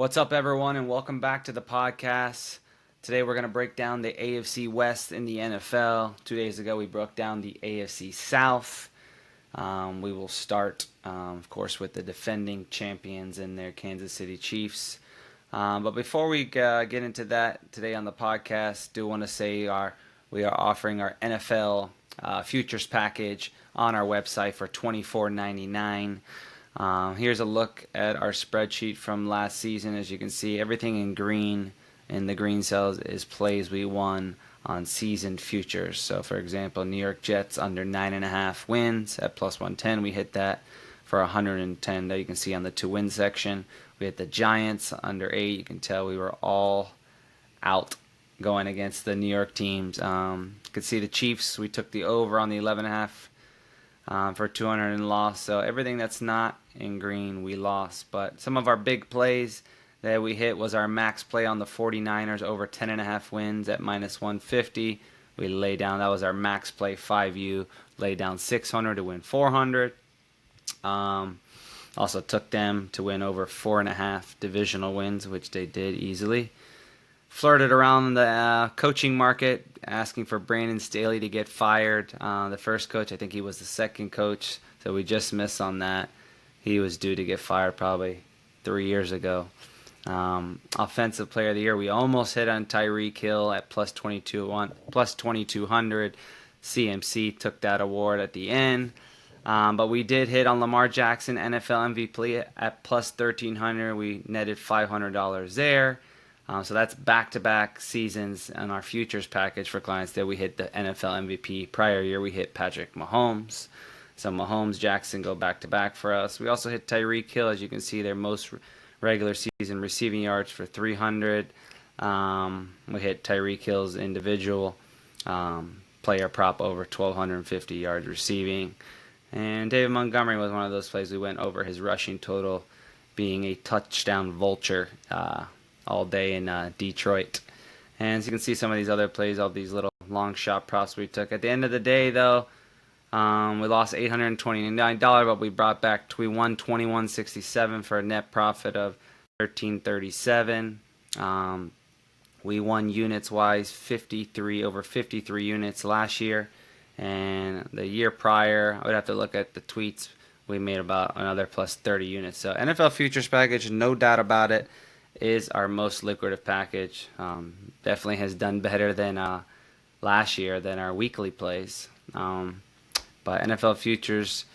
What's up, everyone, and welcome back to the podcast. Today, we're going to break down the AFC West in the NFL. 2 days ago, we broke down the AFC South. We will start, of course, with the defending champions and their Kansas City Chiefs. But before we get into that today on the podcast, do want to say we are offering our NFL futures package on our website for $24.99. Here's a look at our spreadsheet from last season. As you can see, everything in green in the green cells is plays we won on season futures. So, for example, New York Jets under 9.5 wins at plus 110. We hit that for 110 that you can see on the 2-win section. We hit the Giants under 8. You can tell we were all out going against the New York teams. You can see the Chiefs. We took the over on the 11.5 for 200 and lost. So everything that's not in green, we lost. But some of our big plays that we hit was our max play on the 49ers over 10.5 wins at minus 150. We lay down, that was our max play 5U, lay down 600 to win 400. Also took them to win over 4.5 divisional wins, which they did easily. Flirted around the coaching market, asking for Brandon Staley to get fired. The first coach, I think he was the second coach, so we just missed on that. He was due to get fired probably 3 years ago. Offensive Player of the Year, we almost hit on Tyreek Hill at plus 2,200. CMC took that award at the end. But we did hit on Lamar Jackson, NFL MVP at plus 1,300. We netted $500 there. So that's back-to-back seasons on our futures package for clients that we hit the NFL MVP. Prior year, we hit Patrick Mahomes. So Mahomes, Jackson go back-to-back for us. We also hit Tyreek Hill, as you can see, their most regular season receiving yards for 300. We hit Tyreek Hill's individual player prop over 1,250 yards receiving. And David Montgomery was one of those plays we went over his rushing total, being a touchdown vulture all day in Detroit. And as you can see, some of these other plays, all these little long shot props we took. At the end of the day, though, we lost $829, but we brought back, we won $21.67 for a net profit of $13.37. We won units-wise over 53 units last year. And the year prior, I would have to look at the tweets, we made about another plus 30 units. So NFL Futures Package, no doubt about it, is our most lucrative package. Definitely has done better than last year than our weekly plays. But NFL Futures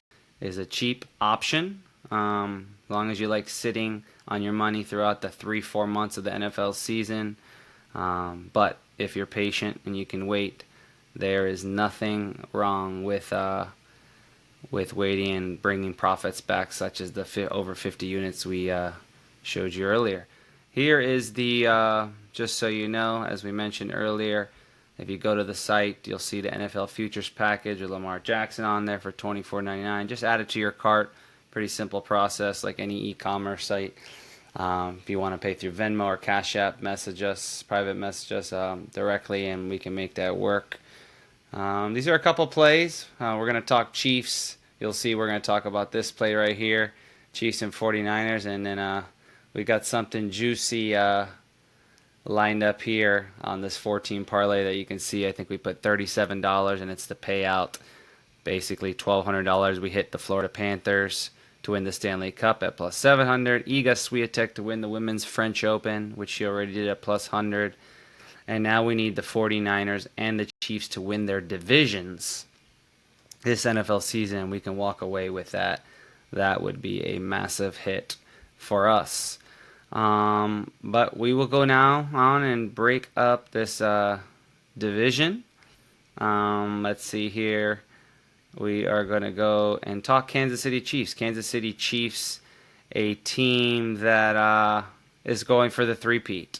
is a cheap option, as long as you like sitting on your money throughout the 3-4 months of the NFL season. But if you're patient and you can wait, there is nothing wrong with waiting and bringing profits back, such as the over 50 units we showed you earlier. Here is the, just so you know, as we mentioned earlier, if you go to the site, you'll see the NFL Futures Package with Lamar Jackson on there for $24.99. Just add it to your cart. Pretty simple process, like any e-commerce site. If you want to pay through Venmo or Cash App, private message us directly, and we can make that work. These are a couple plays. We're going to talk Chiefs. You'll see we're going to talk about this play right here, Chiefs and 49ers, and then we got something juicy lined up here on this 14 parlay that you can see. I think we put $37, and it's the payout. Basically $1,200. We hit the Florida Panthers to win the Stanley Cup at plus 700. Iga Swiatek to win the Women's French Open, which she already did at plus 100. And now we need the 49ers and the Chiefs to win their divisions this NFL season. We can walk away with that. That would be a massive hit for us. But we will go now on and break up this division. Let's see here. We are going to go and talk Kansas City Chiefs. Kansas City Chiefs, a team that is going for the three-peat.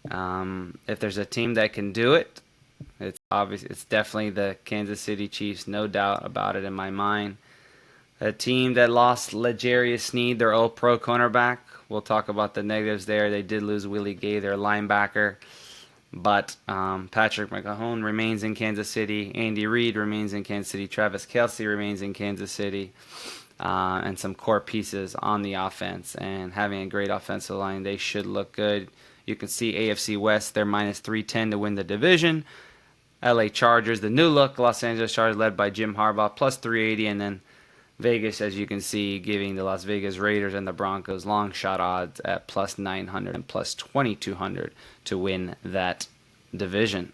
If there's a team that can do it, it's obvious. It's definitely the Kansas City Chiefs, no doubt about it in my mind. A team that lost L'Jarius Sneed, their All-Pro cornerback. We'll talk about the negatives there. They did lose Willie Gay, their linebacker. But Patrick Mahomes remains in Kansas City. Andy Reid remains in Kansas City. Travis Kelce remains in Kansas City. and some core pieces on the offense. And having a great offensive line, they should look good. You can see AFC West, they're minus 310 to win the division. LA Chargers, the new look Los Angeles Chargers led by Jim Harbaugh, plus 380. And then Vegas, as you can see, giving the Las Vegas Raiders and the Broncos long shot odds at plus 900 and plus 2200 to win that division.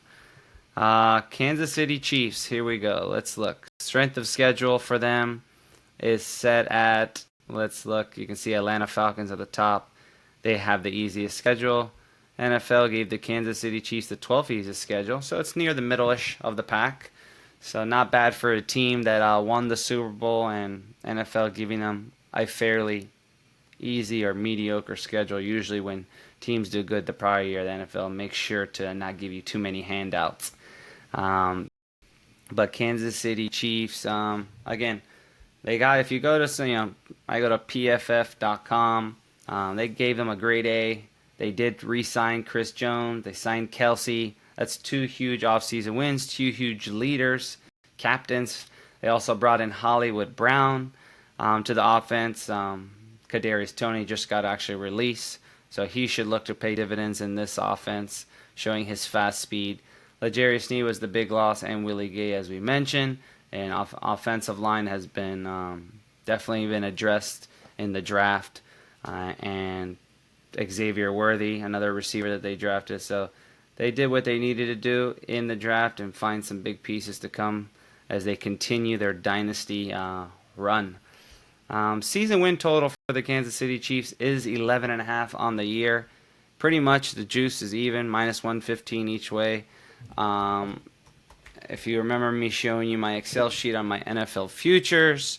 Kansas City Chiefs, here we go. Let's look. Strength of schedule for them is set at, let's look, you can see Atlanta Falcons at the top. They have the easiest schedule. NFL gave the Kansas City Chiefs the 12th easiest schedule, so it's near the middle-ish of the pack. So not bad for a team that won the Super Bowl, and NFL giving them a fairly easy or mediocre schedule. Usually when teams do good the prior year, the NFL makes sure to not give you too many handouts. But Kansas City Chiefs, again, they got, if you go to, I go to pff.com, they gave them a grade A. They did re-sign Chris Jones. They signed Kelsey. That's 2 huge offseason wins, 2 huge leaders, captains. They also brought in Hollywood Brown to the offense. Kadarius Toney just got actually released, so he should look to pay dividends in this offense, showing his fast speed. L'Jarius Sneed was the big loss, and Willie Gay, as we mentioned. And offensive line has been definitely been addressed in the draft. And Xavier Worthy, another receiver that they drafted. So they did what they needed to do in the draft and find some big pieces to come as they continue their dynasty run. Season win total for the Kansas City Chiefs is 11.5 on the year. Pretty much the juice is even, minus 115 each way. If you remember me showing you my Excel sheet on my NFL futures,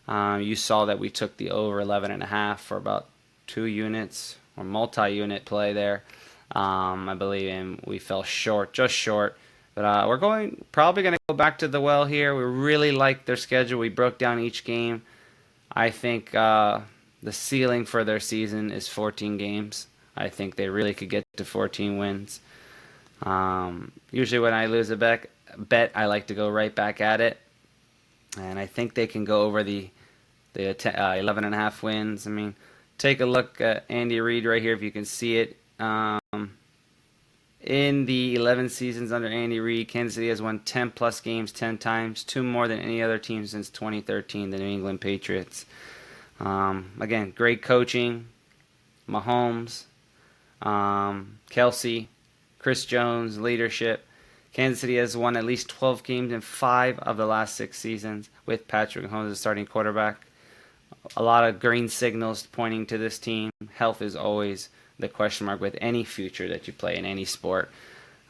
you saw that we took the over 11.5 for about 2 units or multi-unit play there, I believe, and we fell short, just short. But we're probably going to go back to the well here. We really like their schedule. We broke down each game. I think the ceiling for their season is 14 games. I think they really could get to 14 wins. Usually when I lose a bet, I like to go right back at it. And I think they can go over the 11.5 wins. I mean, take a look at Andy Reid right here if you can see it. In the 11 seasons under Andy Reid, Kansas City has won 10-plus games 10 times, 2 more than any other team since 2013, the New England Patriots. Again, great coaching, Mahomes, Kelsey, Chris Jones, leadership. Kansas City has won at least 12 games in 5 of the last 6 seasons with Patrick Mahomes as starting quarterback. A lot of green signals pointing to this team. Health is always the question mark with any future that you play in any sport.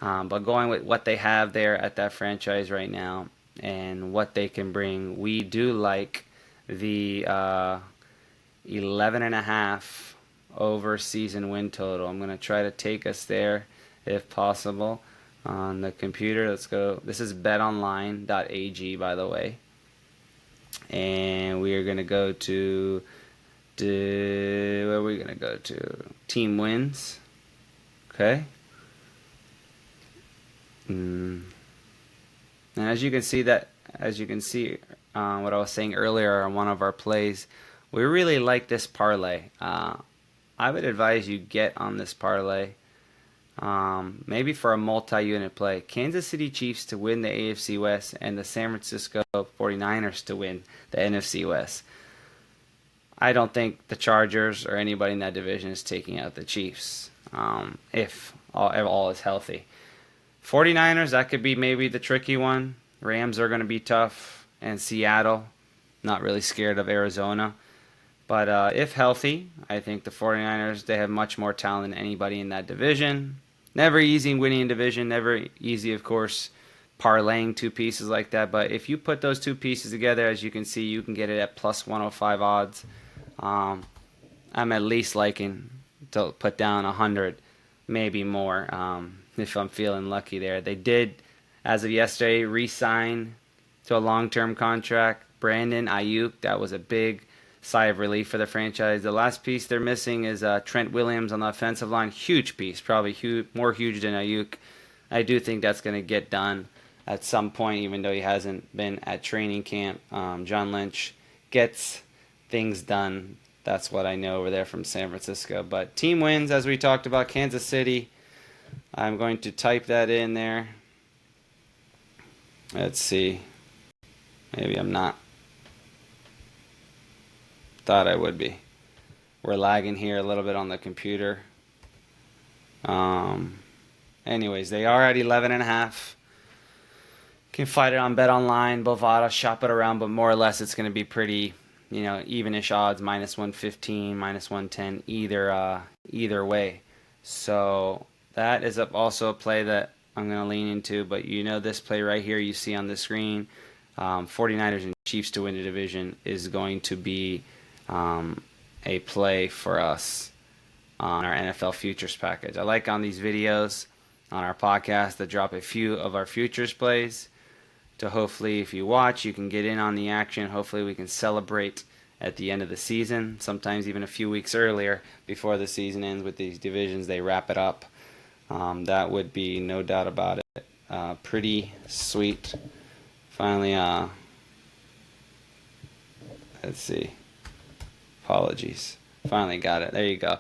But going with what they have there at that franchise right now and what they can bring, we do like the 11.5 over season win total. I'm going to try to take us there if possible on the computer. Let's go. This is betonline.ag, by the way. And we are going to go to where are we going to go to? Team wins. Okay. And as you can see what I was saying earlier on one of our plays, we really like this parlay. I would advise you get on this parlay. Maybe for a multi-unit play. Kansas City Chiefs to win the AFC West and the San Francisco 49ers to win the NFC West. I don't think the Chargers or anybody in that division is taking out the Chiefs if all is healthy. 49ers, that could be maybe the tricky one. Rams are going to be tough. And Seattle, not really scared of Arizona. But if healthy, I think the 49ers, they have much more talent than anybody in that division. Never easy winning a division. Never easy, of course, parlaying 2 pieces like that. But if you put those 2 pieces together, as you can see, you can get it at plus 105 odds. I'm at least liking to put down 100, maybe more, if I'm feeling lucky there. They did, as of yesterday, re-sign to a long-term contract Brandon Ayuk. That was a big sigh of relief for the franchise. The last piece they're missing is Trent Williams on the offensive line. Huge piece, probably more huge than Ayuk. I do think that's going to get done at some point, even though he hasn't been at training camp. John Lynch gets things done. That's what I know over there from San Francisco. But team wins, as we talked about, Kansas City. I'm going to type that in there. Let's see. Maybe I'm not. Thought I would be. We're lagging here a little bit on the computer. Anyways, they are at 11.5. Can fight it on Bet Online, Bovada, shop it around, but more or less it's going to be pretty, evenish odds, minus 115, minus 110, either way. So that is also a play that I'm going to lean into, but this play right here you see on the screen, 49ers and Chiefs to win the division is going to be a play for us on our NFL futures package. I like on these videos on our podcast to drop a few of our futures plays to hopefully, if you watch, you can get in on the action. Hopefully we can celebrate at the end of the season, sometimes even a few weeks earlier before the season ends with these divisions. They wrap it up. That would be no doubt about it. Pretty sweet. Finally, let's see. Apologies. Finally got it. There you go.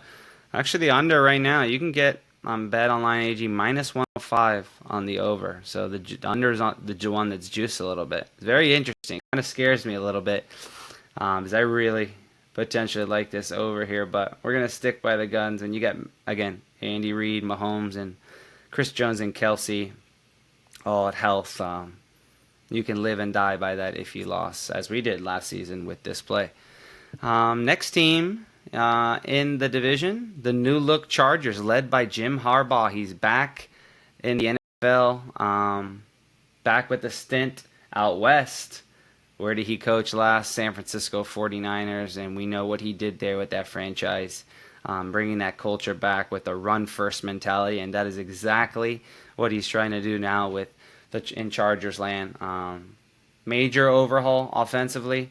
Actually, the under right now, you can get on Bet Online AG minus 105 on the over. So the under is on the one that's juiced a little bit. It's very interesting. Kind of scares me a little bit because I really potentially like this over here. But we're going to stick by the guns. And you get, again, Andy Reid, Mahomes, and Chris Jones and Kelsey all at health. You can live and die by that if you lost, as we did last season with this play. Next team in the division, the new look Chargers, led by Jim Harbaugh. He's back in the NFL, back with a stint out west. Where did he coach last? San Francisco 49ers, and we know what he did there with that franchise, bringing that culture back with a run-first mentality, and that is exactly what he's trying to do now with in Chargers land. Major overhaul offensively.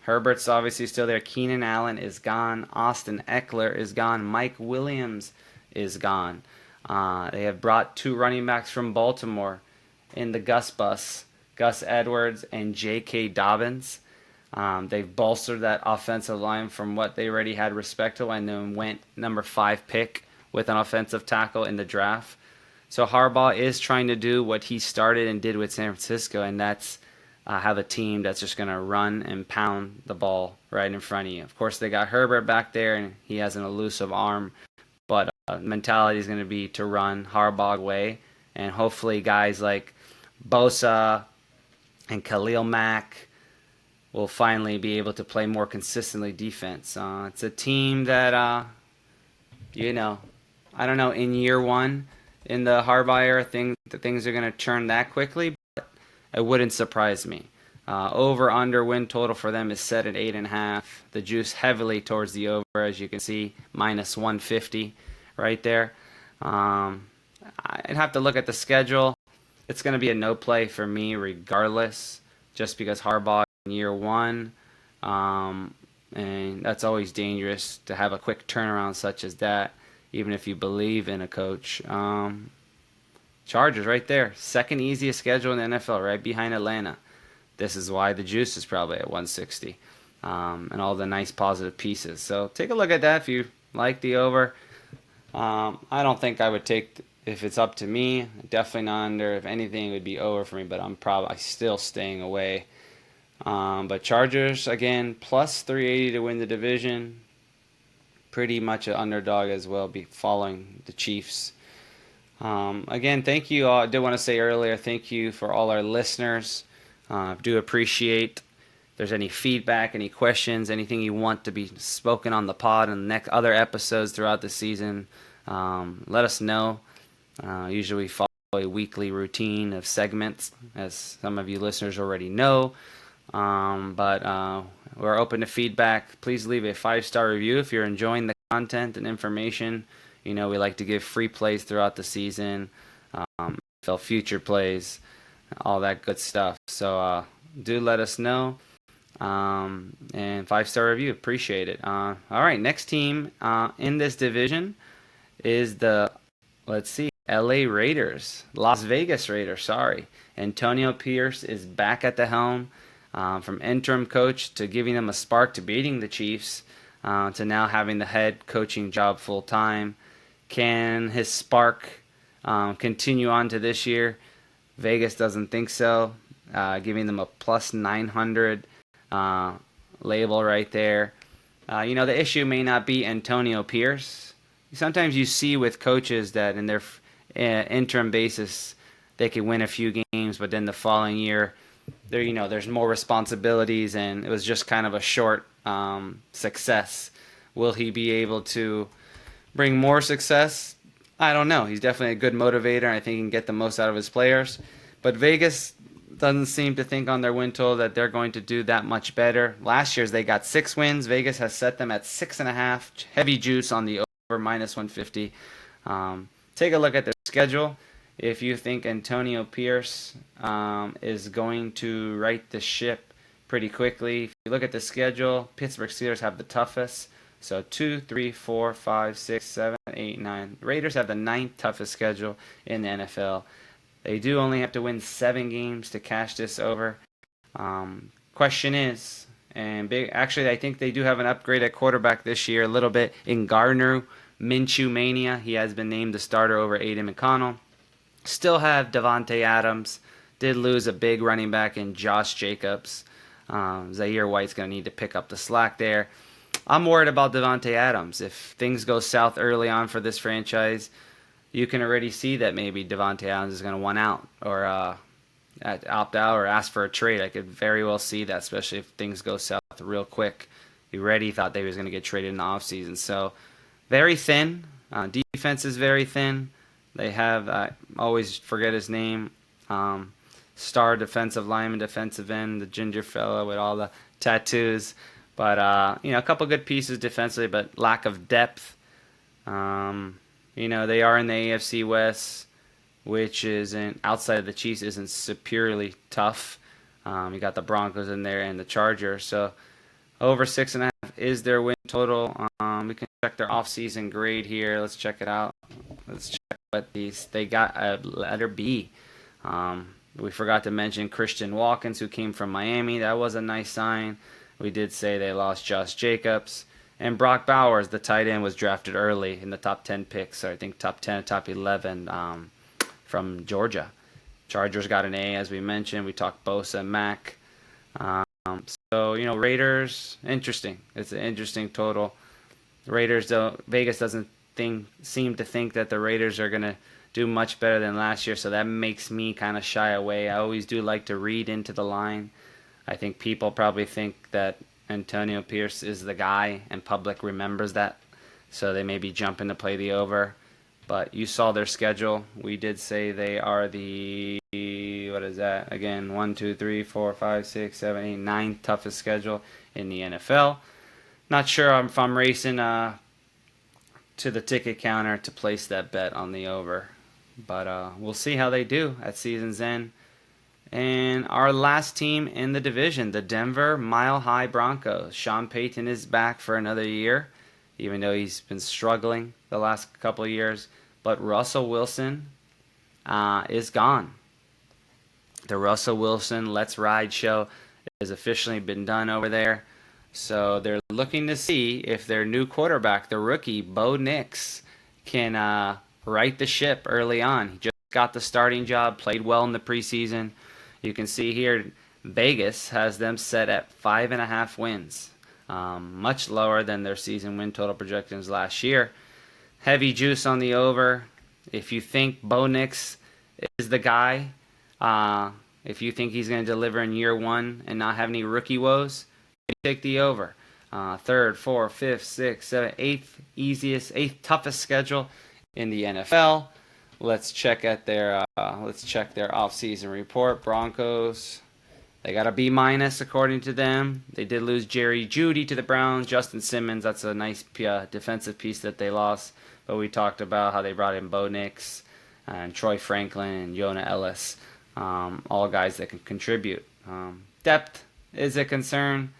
Herbert's obviously still there. Keenan Allen is gone. Austin Eckler is gone. Mike Williams is gone. They have brought 2 running backs from Baltimore in the Gus Bus, Gus Edwards and J.K. Dobbins. They've bolstered that offensive line from what they already had respect to, and then went number 5 pick with an offensive tackle in the draft. So Harbaugh is trying to do what he started and did with San Francisco, and that's have a team that's just going to run and pound the ball right in front of you. Of course, they got Herbert back there, and he has an elusive arm, but mentality is going to be to run Harbaugh way, and hopefully guys like Bosa and Khalil Mack will finally be able to play more consistently defense. It's a team that, I don't know, in year one in the Harbaugh era, things are going to turn that quickly, but it wouldn't surprise me. Over-under win total for them is set at 8.5. The juice heavily towards the over, as you can see, minus 150 right there. I'd have to look at the schedule. It's going to be a no play for me regardless, just because Harbaugh in year one, and that's always dangerous to have a quick turnaround such as that, even if you believe in a coach. Chargers right there, second easiest schedule in the NFL, right behind Atlanta. This is why the juice is probably at 160, and all the nice positive pieces. So take a look at that if you like the over. I don't think I would take, if it's up to me, definitely not under. If anything, it would be over for me, but I'm probably still staying away. But Chargers, again, plus 380 to win the division. Pretty much an underdog as well, be following the Chiefs. Again, thank you all. I did want to say earlier, thank you for all our listeners. Do appreciate if there's any feedback, any questions, anything you want to be spoken on the pod and the next other episodes throughout the season. Let us know. Usually we follow a weekly routine of segments, as some of you listeners already know. But we're open to feedback. Please leave a 5-star review if you're enjoying the content and information. We like to give free plays throughout the season, NFL future plays, all that good stuff. So do let us know. And 5-star review, appreciate it. All right, next team in this division is the, Las Vegas Raiders, sorry. Antonio Pierce is back at the helm. from interim coach to giving them a spark to beating the Chiefs to now having the head coaching job full time. Can his spark continue on to this year? Vegas doesn't think so, giving them a plus 900 label right there. The issue may not be Antonio Pierce. Sometimes you see with coaches that in their interim basis they can win a few games, but then the following year there's more responsibilities, and it was just kind of a short success. Will he be able to bring more success? I don't know. He's definitely a good motivator, and I think he can get the most out of his players. But Vegas doesn't seem to think on their win total that they're going to do that much better. Last year's they got 6 wins. Vegas has set them at 6.5. Heavy juice on the over minus 150. Take a look at their schedule. If you think Antonio Pierce is going to right the ship pretty quickly, if you look at the schedule, Pittsburgh Steelers have the toughest. So 2, 3, 4, 5, 6, 7, 8, 9. Raiders have the 9th toughest schedule in the NFL. They do only have to win 7 games to cash this over. Question is, actually I think they do have an upgrade at quarterback this year a little bit in Gardner Minshew Mania. He has been named the starter over Aiden McConnell. Still have Devontae Adams. Did lose a big running back in Josh Jacobs. Zaire White's going to need to pick up the slack there. I'm worried about Devontae Adams. If things go south early on for this franchise, you can already see that maybe Devontae Adams is going to want out or opt out or ask for a trade. I could very well see that, especially if things go south real quick. He already thought they was going to get traded in the offseason. So very thin. Defense is very thin. They have, I always forget his name, star defensive lineman, defensive end, the ginger fella with all the tattoos. But, a couple good pieces defensively, but lack of depth. They are in the AFC West, which isn't, outside of the Chiefs, isn't superiorly tough. You got the Broncos in there and the Chargers. So over 6.5 is their win total. We can check their offseason grade here. Let's check it out. Let's check what they got a letter B. We forgot to mention Christian Watkins, who came from Miami. That was a nice sign. We did say they lost Josh Jacobs. And Brock Bowers, the tight end, was drafted early in the top 10 picks. So I think top 10, top 11 from Georgia. Chargers got an A, as we mentioned. We talked Bosa and Mack. Raiders, interesting. It's an interesting total. Vegas doesn't seem to think that the Raiders are going to do much better than last year, so that makes me kind of shy away. I always do like to read into the line. I think people probably think that Antonio Pierce is the guy, and public remembers that, so they may be jumping to play the over. But you saw their schedule. We did say they are the, what is that? Again, 1, 2, 3, 4, 5, 6, 7, 8, 9 toughest schedule in the NFL. Not sure if I'm racing to the ticket counter to place that bet on the over. But we'll see how they do at season's end. And our last team in the division, the Denver Mile High Broncos. Sean Payton is back for another year, even though he's been struggling the last couple of years. But Russell Wilson is gone. The Russell Wilson Let's Ride show has officially been done over there. So they're looking to see if their new quarterback, the rookie, Bo Nix, can right the ship early on. He just got the starting job, played well in the preseason. You can see here, Vegas has them set at 5.5 wins, much lower than their season win total projections last year. Heavy juice on the over. If you think Bo Nix is the guy, if you think he's going to deliver in year one and not have any rookie woes, take the over. 3rd, 4th, 5th, 6th, 7th, 8th toughest schedule in the NFL. Let's check their off-season report. Broncos, they got a B- according to them. They did lose Jerry Jeudy to the Browns. Justin Simmons, that's a nice defensive piece that they lost. But we talked about how they brought in Bo Nix and Troy Franklin and Jonah Ellis, all guys that can contribute. Depth is a concern.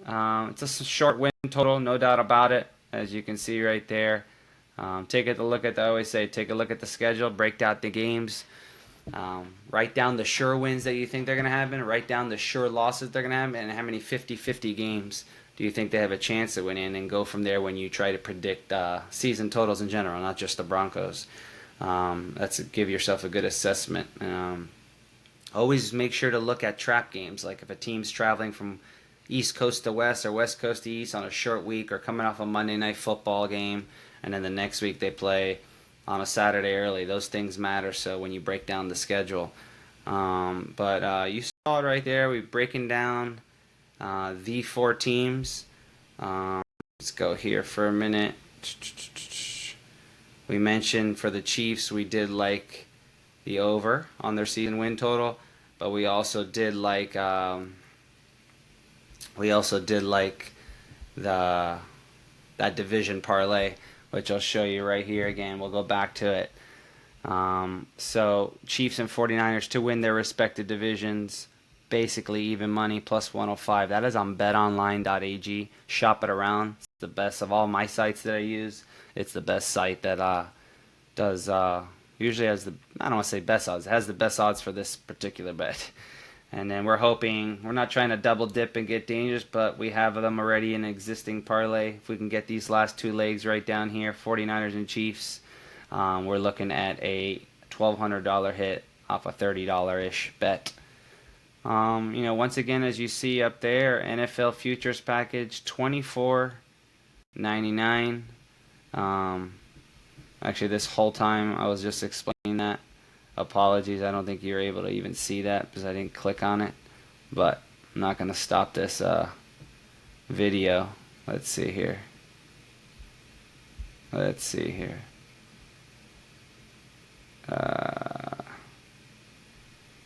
It's a short win total, no doubt about it, as you can see right there. I always say, take a look at the schedule, break out the games. Write down the sure wins that you think they're going to happen. Write down the sure losses they're going to have, and how many 50-50 games do you think they have a chance to win in, and go from there when you try to predict season totals in general, not just the Broncos. That's give yourself a good assessment. Always make sure to look at trap games, like if a team's traveling from East Coast to West or West Coast to East on a short week, or coming off a Monday Night Football game, and then the next week they play on a Saturday early. Those things matter. So when you break down the schedule, but you saw it right there. We're breaking down the 4 teams. Let's go here for a minute. We mentioned for the Chiefs, we did like the over on their season win total, but we also did like the that division parlay, which I'll show you right here again. We'll go back to it. So Chiefs and 49ers to win their respective divisions, basically even money, plus 105. That is on betonline.ag. Shop it around. It's the best of all my sites that I use. It's the best site that does usually has the, I don't want to say best odds. It has the best odds for this particular bet. And then we're hoping, we're not trying to double dip and get dangerous, but we have them already in existing parlay. If we can get these last 2 legs right down here, 49ers and Chiefs, we're looking at a $1,200 hit off a $30-ish bet. Once again, as you see up there, NFL futures package, $24.99. Actually, this whole time I was just explaining that. Apologies, I don't think you're able to even see that because I didn't click on it. But I'm not going to stop this video. Let's see here.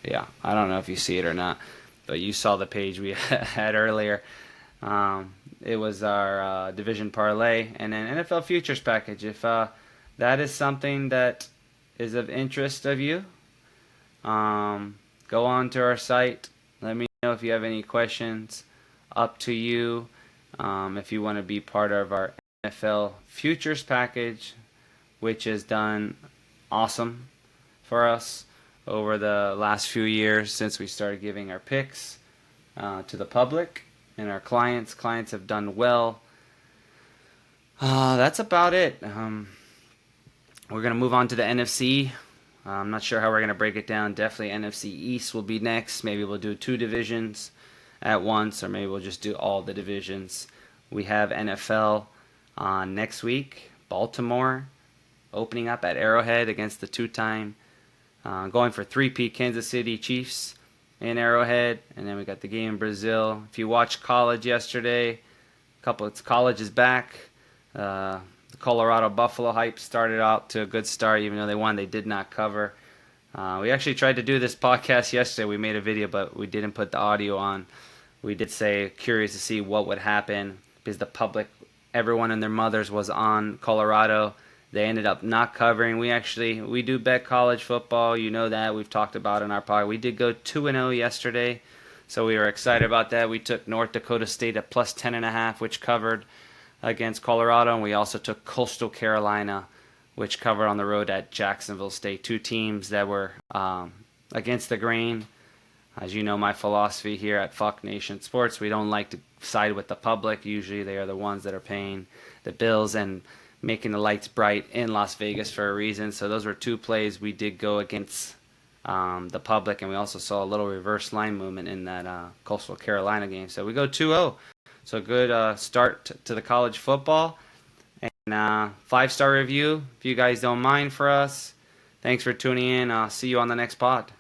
Yeah, I don't know if you see it or not, but you saw the page we had earlier. It was our division parlay and then NFL futures package. If that is something that is of interest of you, go on to our site. Let me know if you have any questions. Up to you. If you want to be part of our NFL futures package, which has done awesome for us over the last few years since we started giving our picks to the public and our clients. Clients have done well. That's about it. We're going to move on to the NFC. I'm not sure how we're going to break it down. Definitely NFC East will be next. Maybe we'll do 2 divisions at once, or maybe we'll just do all the divisions. We have NFL next week. Baltimore opening up at Arrowhead against the 2-time going for 3-peat Kansas City Chiefs in Arrowhead. And then we got the game in Brazil. If you watched college yesterday, college is back. The Colorado Buffalo hype started out to a good start. Even though they won, they did not cover. We actually tried to do this podcast yesterday. We made a video, but we didn't put the audio on. We did say curious to see what would happen because the public, everyone and their mothers was on Colorado. They ended up not covering. We do bet college football. You know that. We've talked about it in our podcast. We did go 2-0 yesterday, so we were excited about that. We took North Dakota State at plus 10.5, which covered against Colorado, and we also took Coastal Carolina, which covered on the road at Jacksonville State. 2 teams that were against the grain. As you know, my philosophy here at Fuck Nation Sports, we don't like to side with the public. Usually they are the ones that are paying the bills and making the lights bright in Las Vegas for a reason. So those were 2 plays we did go against the public, and we also saw a little reverse line movement in that Coastal Carolina game. So we go 2-0. So good start to the college football. And 5-star review, if you guys don't mind, for us. Thanks for tuning in. I'll see you on the next pod.